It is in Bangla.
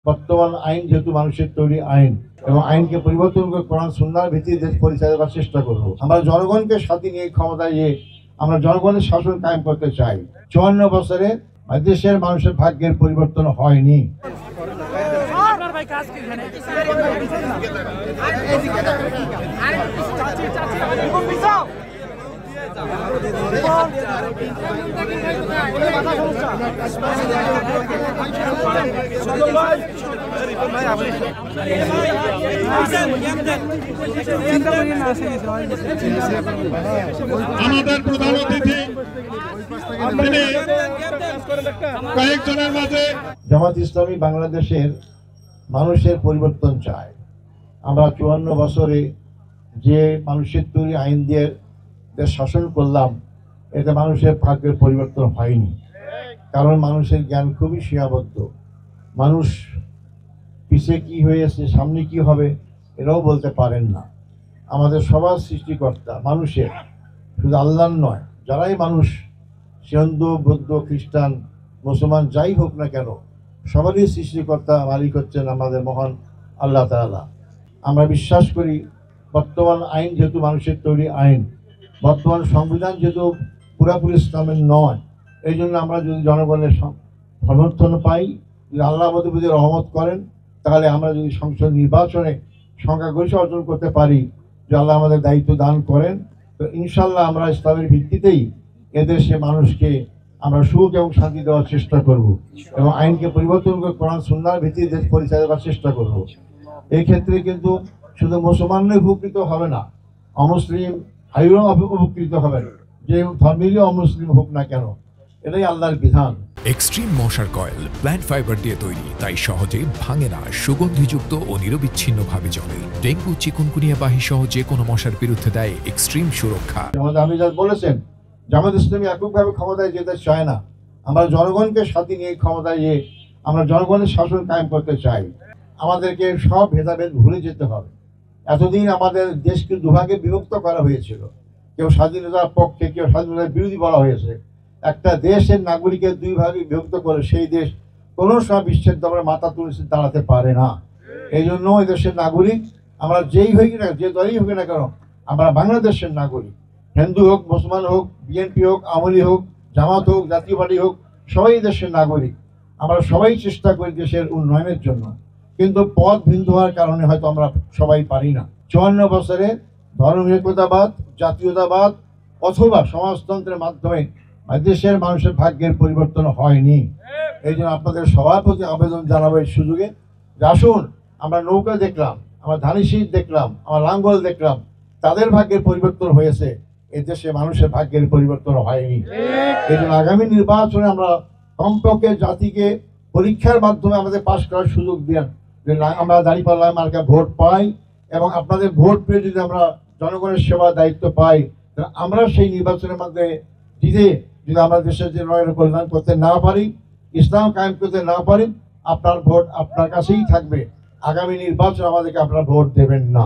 বর্তমান আইন যেহেতু মানুষের তৈরি আইন এবং আইনকে পরিবর্তন করে কোরআন সুন্নাহর ভিত্তিতে দেশ পরিচালনা করার চেষ্টা করব। আমরা জনগণকে সাথে নিয়ে ক্ষমতায় যে আমরা জনগণের শাসন কায়েম করতে চাই। 54 বছরে দেশের মানুষের ভাগ্যের পরিবর্তন হয়নি। আমাদের প্রধান অতিথি কয়েকজনের মাঝে জামাত ইসলামী বাংলাদেশের মানুষের পরিবর্তন চায়। আমরা 54 বছরে যে মানুষের তৈরি আইন দিয়ে দেশ শাসন করলাম, এতে মানুষের ভাগ্যের পরিবর্তন হয়নি। কারণ মানুষের জ্ঞান খুবই সীমাবদ্ধ। মানুষ পিছিয়ে কি হয়েছে, সামনে কি হবে, এটাও বলতে পারেন না। আমাদের সবার সৃষ্টিকর্তা মানুষের, শুধু আল্লাহর নয়, যারাই মানুষ, হিন্দু, বৌদ্ধ, খ্রিস্টান, মুসলমান যাই হোক না কেন, সবারই সৃষ্টিকর্তা মালিক হচ্ছেন আমাদের মহান আল্লাহ তাআলা। আমরা বিশ্বাস করি বর্তমান আইন যেহেতু মানুষের তৈরি আইন, বর্তমান সংবিধান যেহেতু পুরাপুরি ইসলামের নয়, এই জন্য আমরা যদি জনগণের সমর্থন পাই, যদি আল্লাহ আমাদের প্রতি রহমত করেন, তাহলে আমরা যদি সংসদ নির্বাচনে সংখ্যাগরিষ্ঠ অর্জন করতে পারি, যে আল্লাহ আমাদের দায়িত্ব দান করেন, তো ইনশাল্লাহ আমরা ইসলামের ভিত্তিতেই এদেশে মানুষকে আমরা সুখ এবং শান্তি দেওয়ার চেষ্টা করব এবং আইনকে পরিবর্তন করে কোরআন সুন্নাহর ভিত্তিতে দেশ পরিচালনা করার চেষ্টা করব। এই ক্ষেত্রে কিন্তু শুধু মুসলমানরাই উপকৃত হবে না, অমুসলিম ভাইরাও উপকৃত হবেন, যে ধর্মেরই অমুসলিম হোক না কেন, এটাই আল্লাহর বিধান। এক্সট্রিম মশার কয়েল প্ল্যান্ট ফাইবার দিয়ে তৈরি, তাই সহজে ভাঙে না, সুগন্ধিযুক্ত ও নিরবিচ্ছিন্নভাবে জ্বলে। ডেঙ্গু, চিকুনগুনিয়া বাহি সহ যে কোনো মশার বিরুদ্ধে দেয় এক্সট্রিম সুরক্ষা। আমি যা বলেছেন, জামাত ইসলামী এককভাবে ক্ষমতায় যেতে চায় না। আমরা জনগণকে সাথে নিয়ে ক্ষমতায় যে আমরা জনগণের শাসন কায়েম করতে চাই। আমাদেরকে সব ভেদাভেদ ভুলে যেতে হবে। এতদিন আমাদের দেশকে দুভাগে বিভক্ত করা হয়েছিল, কেউ স্বাধীনতার পক্ষে, কেউ স্বাধীনতার বিরোধী বলা হয়েছে। একটা দেশের নাগরিকের দুই ভাগে বিভক্ত করে সেই দেশ কোনো সময় বিশ্বের দরবারে মাথা তুলে দাঁড়াতে পারে না। এই জন্য এই দেশের নাগরিক আমরা যেই হই না, যে দলই হোক না কেন, আমরা বাংলাদেশের নাগরিক। হিন্দু হোক, মুসলমান হোক, বিএনপি হোক, আওয়ামী লীগ হোক, জামাত হোক, জাতীয় পার্টি হোক, সবাই দেশের নাগরিক। আমরা সবাই চেষ্টা করি দেশের উন্নয়নের জন্য, কিন্তু পথ ভিন্ন হওয়ার কারণে হয়তো আমরা সবাই পারি না। 54 বছরে ধর্মনিরপেক্ষতাবাদ, জাতীয়তাবাদ অথবা সমাজতন্ত্রের মাধ্যমে দেশের মানুষের ভাগ্যের পরিবর্তন হয়নি। এই জন্য আপনাদের সবার প্রতি আবেদন জানাবো এই সুযোগে, যে আসুন, আমরা নৌকা দেখলাম, আমরা ধানিশীর দেখলাম, আমরা লাঙ্গল দেখলাম, তাদের ভাগ্যের পরিবর্তন হয়েছে, এই দেশে মানুষের ভাগ্যের পরিবর্তন হয়নি। এই জন্য আগামী নির্বাচনে আমরা কমপক্ষে জাতিকে পরীক্ষার মাধ্যমে আমাদের পাশ করার সুযোগ দেন, যে আমরা দাঁড়িপাল্লা মার্কা ভোট পাই এবং আপনাদের ভোট পেয়ে যদি আমরা জনগণের সেবা দায়িত্ব পাই, তাহলে আমরা সেই নির্বাচনের মধ্যে জিতে যদি আমরা দেশের যে নয় কল্যাণ করতে না পারি, ইসলাম কায়েম করতে না পারি, আপনার ভোট আপনার কাছেই থাকবে। আগামী নির্বাচন আমাদেরকে আপনারা ভোট দেবেন না।